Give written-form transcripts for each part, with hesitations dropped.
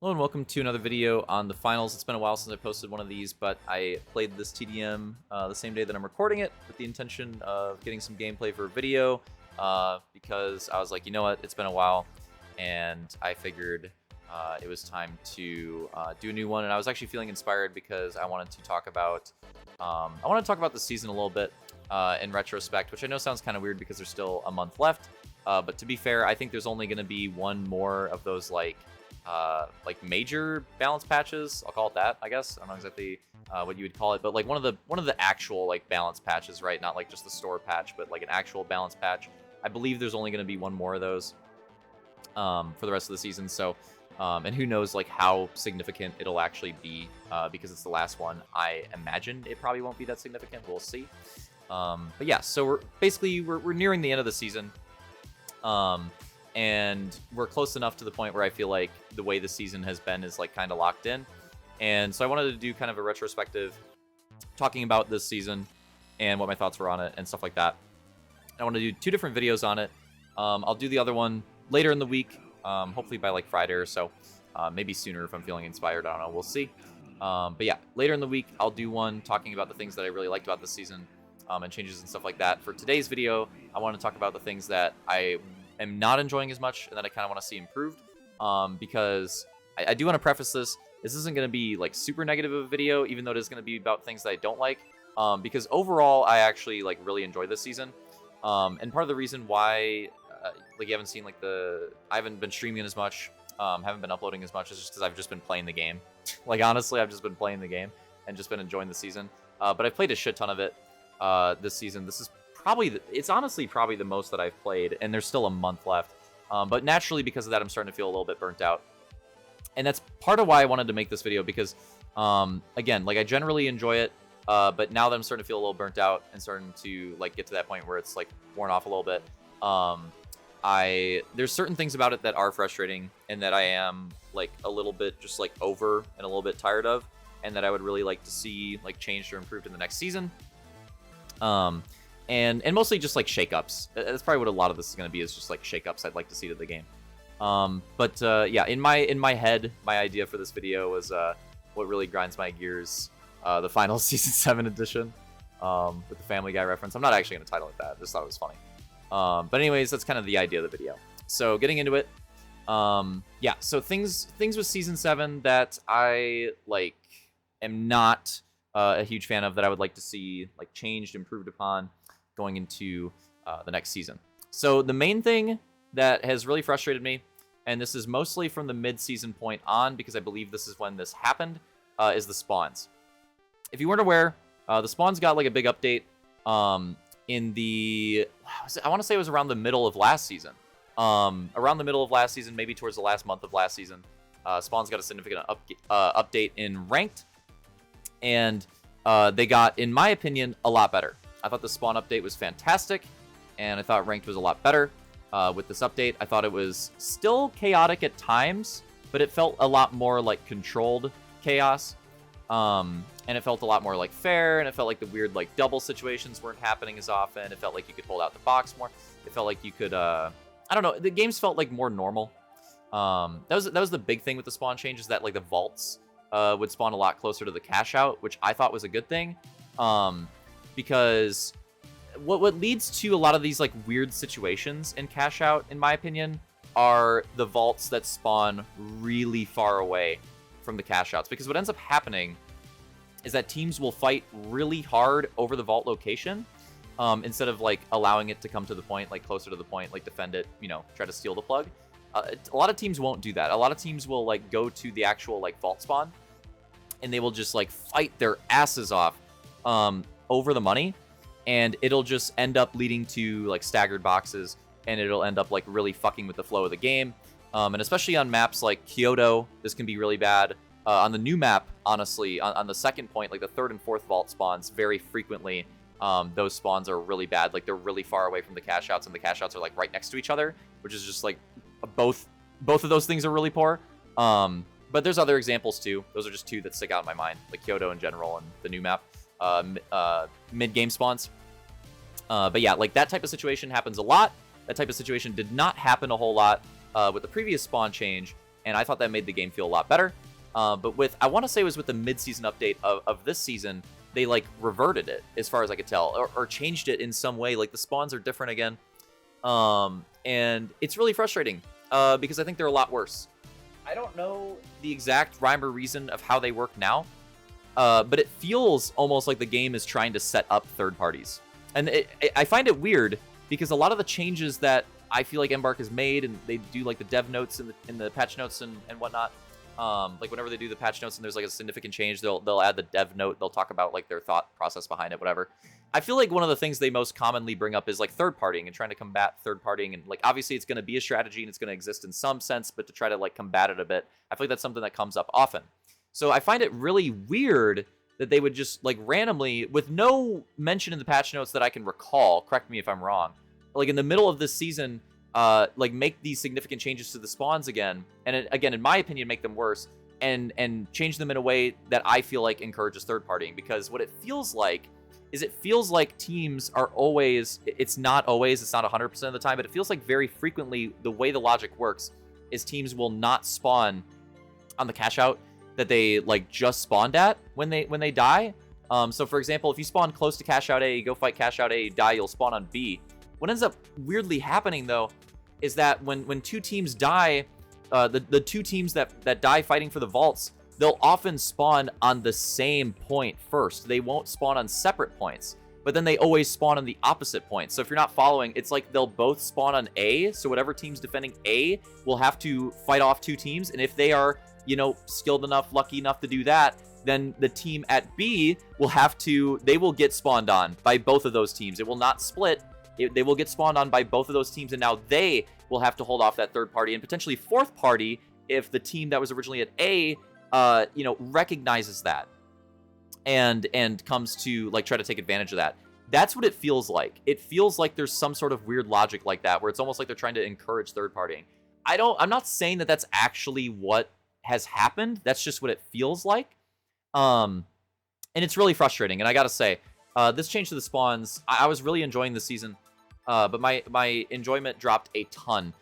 Hello and welcome to another video on the finals. It's been a while since I posted one of these, but I played this TDM the same day that I'm recording it with the intention of getting some gameplay for a video because I was like, you know what, it's been a while, and I figured it was time to do a new one. And I was actually feeling inspired because I wanted to talk about the season a little bit in retrospect, which I know sounds kind of weird because there's still a month left. But to be fair, I think there's only going to be one more of those like major balance patches. I'll call it that, I guess. I don't know exactly what you would call it, but like one of the actual like balance patches, right? Not like just the store patch, but like an actual balance patch. I believe there's only going to be one more of those for the rest of the season. So, and who knows like how significant it'll actually be because it's the last one. I imagine it probably won't be that significant. We'll see. But yeah, so we're nearing the end of the season. And we're close enough to the point where I feel like the way the season has been is like kind of locked in. And so I wanted to do kind of a retrospective talking about this season and what my thoughts were on it and stuff like that. I want to do 2 different videos on it. I'll do the other one later in the week, hopefully by like Friday or so, maybe sooner if I'm feeling inspired. I don't know. We'll see. But yeah, later in the week, I'll do one talking about the things that I really liked about this season and changes and stuff like that. For today's video, I want to talk about the things that I am not enjoying as much and that I kind of want to see improved, because I do want to preface this. This isn't going to be like super negative of a video, even though it is going to be about things that I don't like, because overall I actually like really enjoy this season, and part of the reason why like you haven't seen like I haven't been streaming as much, haven't been uploading as much, is just because I've just been playing the game. Like honestly, I've just been playing the game and just been enjoying the season, but I've played a shit ton of it this season. This is it's honestly probably the most that I've played, and there's still a month left. But naturally, because of that, I'm starting to feel a little bit burnt out. And that's part of why I wanted to make this video, because, again, like I generally enjoy it, but now that I'm starting to feel a little burnt out and starting to like get to that point where it's like worn off a little bit, there's certain things about it that are frustrating and that I am like a little bit just like over and a little bit tired of, and that I would really like to see like changed or improved in the next season. And mostly just like shakeups. That's probably what a lot of this is going to be, is just like shakeups I'd like to see to the game. Yeah, in my head, my idea for this video was what really grinds my gears, the final season 7 edition, with the Family Guy reference. I'm not actually going to title it that. I just thought it was funny. But anyways, that's kind of the idea of the video. So getting into it, yeah. So things with season 7 that I like am not a huge fan of, that I would like to see like changed, improved upon going into the next season. So the main thing that has really frustrated me, and this is mostly from the mid-season point on, because I believe this is when this happened, is the spawns. If you weren't aware, the spawns got like a big update in the, I want to say it was around the middle of last season. Around the middle of last season, maybe towards the last month of last season, spawns got a significant update in ranked, and they got, in my opinion, a lot better. I thought the spawn update was fantastic, and I thought ranked was a lot better with this update. I thought it was still chaotic at times, but it felt a lot more like controlled chaos, and it felt a lot more like fair, and it felt like the weird like double situations weren't happening as often. It felt like you could hold out the box more. It felt like you could, I don't know, the games felt like more normal. That was the big thing with the spawn change, is that like the vaults would spawn a lot closer to the cash out, which I thought was a good thing. Because what leads to a lot of these like weird situations in cash out, in my opinion, are the vaults that spawn really far away from the cash outs. Because what ends up happening is that teams will fight really hard over the vault location, instead of like allowing it to come to the point, like closer to the point, like defend it, you know, try to steal the plug. A lot of teams won't do that. A lot of teams will like go to the actual like vault spawn, and they will just like fight their asses off over the money, and it'll just end up leading to like staggered boxes, and it'll end up like really fucking with the flow of the game. And especially on maps like Kyoto, this can be really bad. On the new map, honestly, on the second point, like the 3rd and 4th vault spawns, very frequently those spawns are really bad. Like they're really far away from the cash outs, and the cash outs are like right next to each other, which is just like both of those things are really poor. But there's other examples too. Those are just 2 that stick out in my mind, like Kyoto in general and the new map. Mid-game spawns. But yeah, like that type of situation happens a lot. That type of situation did not happen a whole lot with the previous spawn change, and I thought that made the game feel a lot better. But I want to say it was with the mid-season update of this season, they like reverted it as far as I could tell, or changed it in some way. Like the spawns are different again, and it's really frustrating because I think they're a lot worse. I don't know the exact rhyme or reason of how they work now, but it feels almost like the game is trying to set up third parties, and I find it weird because a lot of the changes that I feel like Embark has made, and they do like the dev notes in the patch notes and whatnot. Like whenever they do the patch notes and there's like a significant change, they'll add the dev note. They'll talk about like their thought process behind it, whatever. I feel like one of the things they most commonly bring up is like third partying and trying to combat third partying. And like obviously it's going to be a strategy and it's going to exist in some sense, but to try to like combat it a bit, I feel like that's something that comes up often. So I find it really weird that they would just like randomly, with no mention in the patch notes that I can recall, correct me if I'm wrong, like in the middle of this season, like make these significant changes to the spawns again, and again, in my opinion, make them worse, and change them in a way that I feel like encourages third partying. Because what it feels like is teams are always, it's not 100% of the time, but it feels like very frequently the way the logic works is teams will not spawn on the cash out that they like just spawned at when they die. So for example, if you spawn close to cash out A, you go fight cash out A, you die, you'll spawn on B. What ends up weirdly happening though is that when two teams die, the two teams that die fighting for the vaults, they'll often spawn on the same point first. They won't spawn on separate points, but then they always spawn on the opposite point. So if you're not following, it's like they'll both spawn on A, so whatever team's defending A will have to fight off two teams, and if they are, you know, skilled enough, lucky enough to do that, then the team at B they will get spawned on by both of those teams. It will not split. They will get spawned on by both of those teams, and now they will have to hold off that third party and potentially fourth party if the team that was originally at A, you know, recognizes that and comes to like try to take advantage of that. That's what it feels like. It feels like there's some sort of weird logic like that, where it's almost like they're trying to encourage third partying. I'm not saying that that's actually what has happened. That's just what it feels like. And it's really frustrating. And I gotta say, this change to the spawns, I was really enjoying this season. But my enjoyment dropped a ton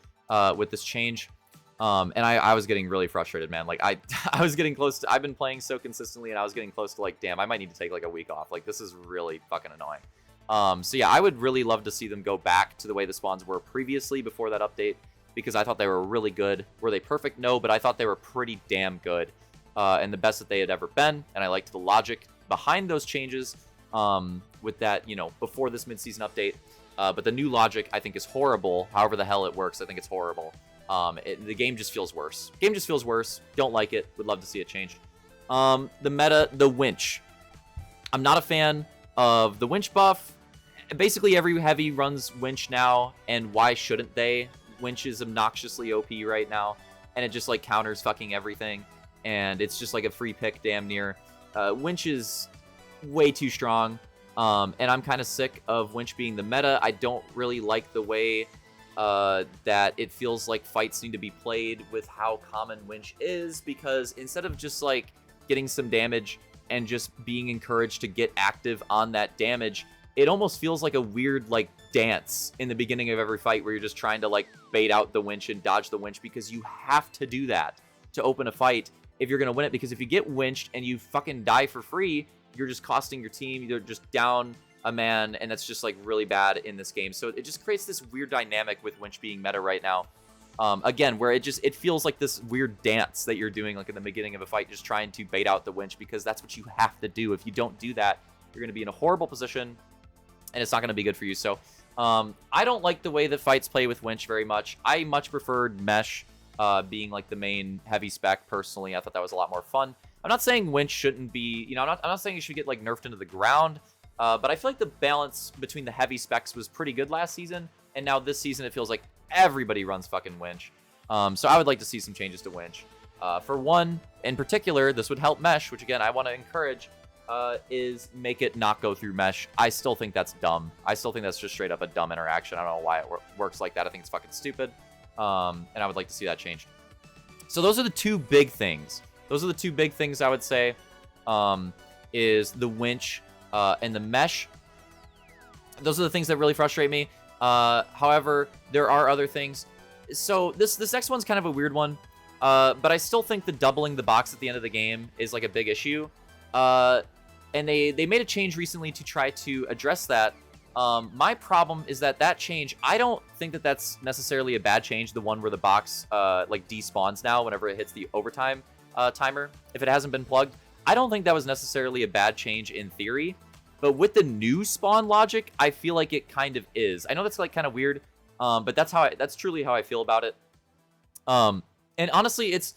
with this change, and I was getting really frustrated, man. Like I was getting close to, I've been playing so consistently, and I was getting close to like, damn, I might need to take like a week off. Like this is really fucking annoying. So yeah, I would really love to see them go back to the way the spawns were previously before that update, because I thought they were really good. Were they perfect? No, but I thought they were pretty damn good, and the best that they had ever been. And I liked the logic behind those changes with that, you know, before this mid-season update. But the new logic, I think, is horrible. However the hell it works, I think it's horrible. The game just feels worse. Game just feels worse. Don't like it. Would love to see it changed. The meta, the winch. I'm not a fan of the winch buff. Basically, every heavy runs winch now, and why shouldn't they? Winch is obnoxiously OP right now, and it just, like, counters fucking everything, and it's just, like, a free pick damn near. Winch is way too strong. And I'm kind of sick of winch being the meta. I don't really like the way that it feels like fights need to be played with how common winch is, because instead of just like getting some damage and just being encouraged to get active on that damage, it almost feels like a weird like dance in the beginning of every fight where you're just trying to like bait out the winch and dodge the winch, because you have to do that to open a fight if you're going to win it. Because if you get winched and you fucking die for free, you're just costing your team. You're just down a man, and that's just like really bad in this game. So it just creates this weird dynamic with winch being meta right now. Again, where it feels like this weird dance that you're doing like in the beginning of a fight, just trying to bait out the winch, because that's what you have to do. If you don't do that, you're going to be in a horrible position, and it's not going to be good for you. So I don't like the way that fights play with winch very much. I much preferred mesh being like the main heavy spec. Personally, I thought that was a lot more fun. I'm not saying winch shouldn't be, you know, I'm not saying it should get like nerfed into the ground, but I feel like the balance between the heavy specs was pretty good last season, and now this season it feels like everybody runs fucking winch. So I would like to see some changes to winch. For one, in particular, this would help mesh, which again I want to encourage, is make it not go through mesh. I still think that's dumb. I still think that's just straight up a dumb interaction. I don't know why it works like that. I think it's fucking stupid, and I would like to see that changed. So those are the two big things. Those are the two big things I would say, is the winch and the mesh. Those are the things that really frustrate me. However, there are other things. So this next one's kind of a weird one. But I still think the doubling the box at the end of the game is like a big issue. And they made a change recently to try to address that. My problem is that change, I don't think that that's necessarily a bad change, the one where the box like despawns now whenever it hits the overtime timer, if it hasn't been plugged. I don't think that was necessarily a bad change in theory, but with the new spawn logic, I feel like it kind of is. I know that's like kind of weird, but that's truly how I feel about it. And honestly, it's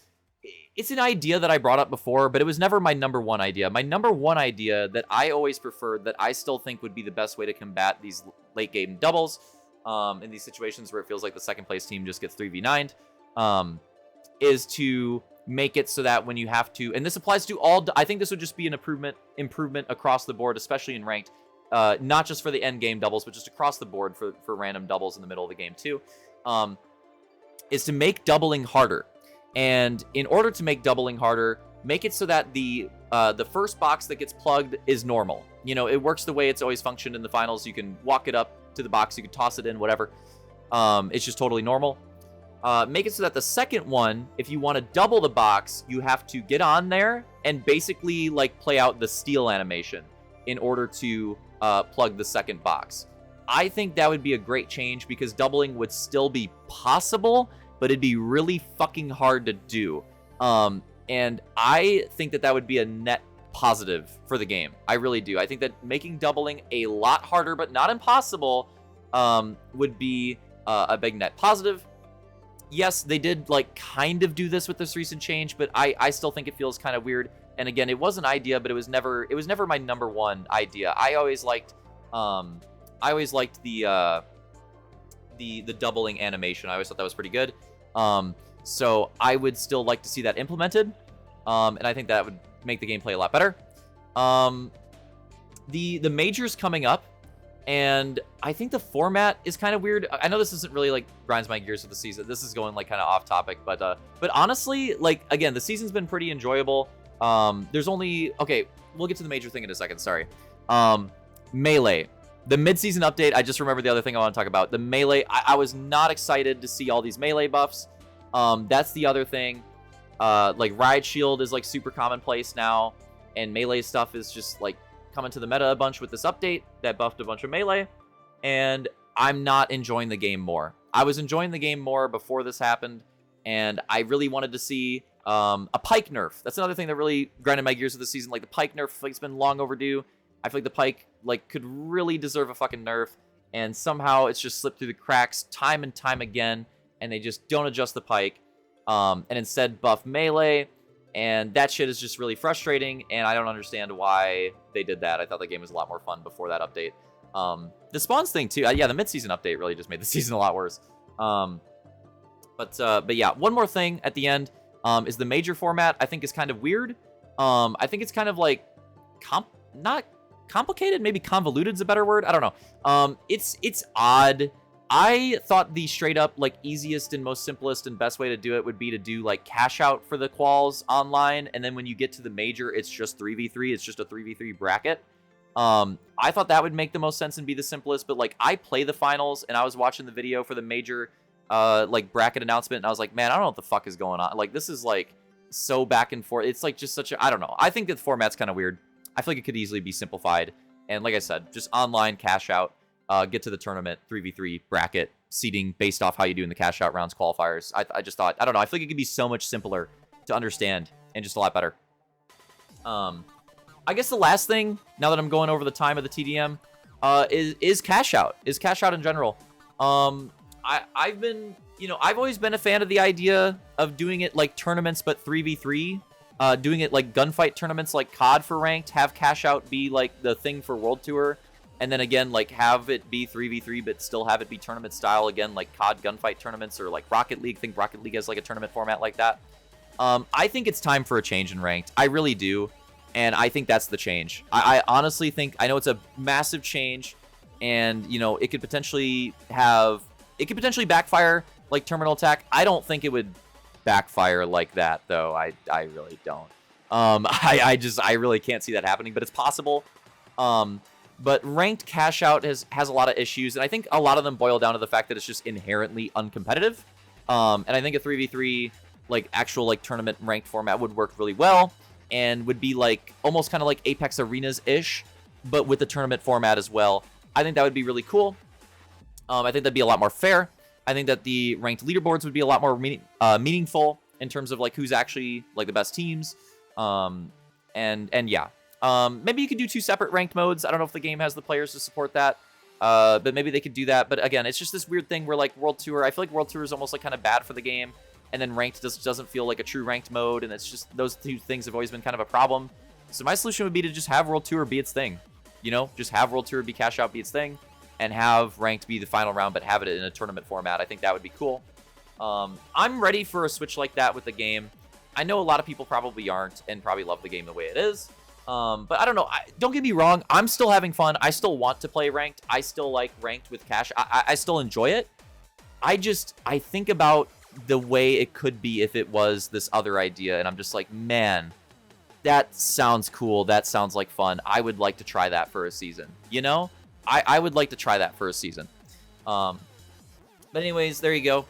an idea that I brought up before, but it was never my number one idea. My number one idea that I always preferred, that I still think would be the best way to combat these late game doubles, in these situations where it feels like the second place team just gets 3v9'd, is to make it so that when you have to, and this applies to all, I think this would just be an improvement across the board, especially in ranked, not just for the end game doubles, but just across the board for random doubles in the middle of the game too, is to make doubling harder. And in order to make doubling harder, make it so that the first box that gets plugged is normal. You know, it works the way it's always functioned in the finals. You can walk it up to the box, you can toss it in, whatever. It's just totally normal. Make it so that the second one, if you want to double the box, you have to get on there and basically like play out the steal animation in order to plug the second box. I think that would be a great change because doubling would still be possible, but it'd be really fucking hard to do. And I think that would be a net positive for the game. I really do. I think that making doubling a lot harder, but not impossible, would be a big net positive. Yes, they did like kind of do this with this recent change, but I still think it feels kind of weird. And again, it was an idea, but it was never my number one idea. I always liked the doubling animation. I always thought that was pretty good. So I would still like to see that implemented. And I think that would make the gameplay a lot better. The majors coming up, and I think the format is kind of weird. I know this isn't really like grinds my gears of the season. This is going like kind of off topic, but honestly, like again, the season's been pretty enjoyable. There's only, okay, we'll get to the major thing in a second. Sorry. Melee. The mid-season update, I just remember the other thing I want to talk about. The Melee, I was not excited to see all these Melee buffs. That's the other thing. Like, Riot Shield is, like, super commonplace now. And Melee stuff is just, like, coming to the meta a bunch with this update that buffed a bunch of Melee. And I'm not enjoying the game more. I was enjoying the game more before this happened. And I really wanted to see a Pyke nerf. That's another thing that really grinded my gears of the season. Like, the Pyke nerf, like, it's been long overdue. I feel like the Pyke, like, could really deserve a fucking nerf, and somehow it's just slipped through the cracks time and time again, and they just don't adjust the Pyke, and instead buff Melee, and that shit is just really frustrating, and I don't understand why they did that. I thought the game was a lot more fun before that update. The spawns thing, too. Yeah, the mid-season update really just made the season a lot worse. But yeah, one more thing at the end is the major format, I think, is kind of weird. I think it's kind of, like, not complicated, maybe convoluted is a better word. I don't know. It's odd. I thought the straight up like easiest and most simplest and best way to do it would be to do like cash out for the quals online, and then when you get to the major, it's just 3v3. It's just a 3v3 bracket. I thought that would make the most sense and be the simplest, but like I play the finals and I was watching the video for the major like bracket announcement, and I was like, man, I don't know what the fuck is going on. Like this is like so back and forth. It's like just such a, I don't know. I think that the format's kind of weird. I feel like it could easily be simplified. And like I said, just online cash out, get to the tournament, 3v3 bracket, seeding based off how you do in the cash out rounds qualifiers. I just thought, I don't know, I feel like it could be so much simpler to understand and just a lot better. I guess the last thing, now that I'm going over the time of the TDM, is cash out. Is cash out in general. I've been, you know, I've always been a fan of the idea of doing it like tournaments, but 3v3. Doing it like gunfight tournaments like COD for ranked, have cash out be like the thing for World Tour, and then again like have it be 3v3 but still have it be tournament style again, like COD gunfight tournaments, or like Rocket League. Think Rocket League has like a tournament format like that. I think it's time for a change in ranked. I really do, and I think that's the change. I honestly think, I know it's a massive change, and you know it could potentially backfire like Terminal Attack. I don't think it would backfire like that though. I really don't. I really can't see that happening, but it's possible. But ranked cash out has a lot of issues, and I think a lot of them boil down to the fact that it's just inherently uncompetitive. And I think a 3v3 like actual like tournament ranked format would work really well, and would be like almost kind of like Apex Arenas ish, but with the tournament format as well. I think that would be really cool. I think that'd be a lot more fair. I think that the ranked leaderboards would be a lot more meaningful in terms of like who's actually like the best teams. And yeah, maybe you could do 2 separate ranked modes. I don't know if the game has the players to support that. But maybe they could do that. But again, it's just this weird thing where like World Tour, I feel like World Tour is almost like kind of bad for the game. And then ranked doesn't feel like a true ranked mode. And it's just those 2 things have always been kind of a problem. So my solution would be to just have World Tour be its thing. You know, just have World Tour be cash out, be its thing. And have ranked be the final round, but have it in a tournament format. I think that would be cool. I'm ready for a switch like that with the game. I know a lot of people probably aren't and probably love the game the way it is. But I don't know. Don't get me wrong. I'm still having fun. I still want to play ranked. I still like ranked with cash. I still enjoy it. I think about the way it could be if it was this other idea. And I'm just like, man, that sounds cool. That sounds like fun. I would like to try that for a season. You know? I would like to try that for a season. But anyways, there you go.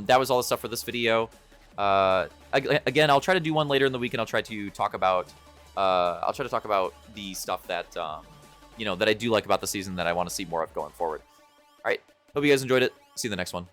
That was all the stuff for this video. Again, I'll try to do one later in the week, and I'll try to talk about the stuff that you know, that I do like about the season that I want to see more of going forward. All right, hope you guys enjoyed it. See you in the next one.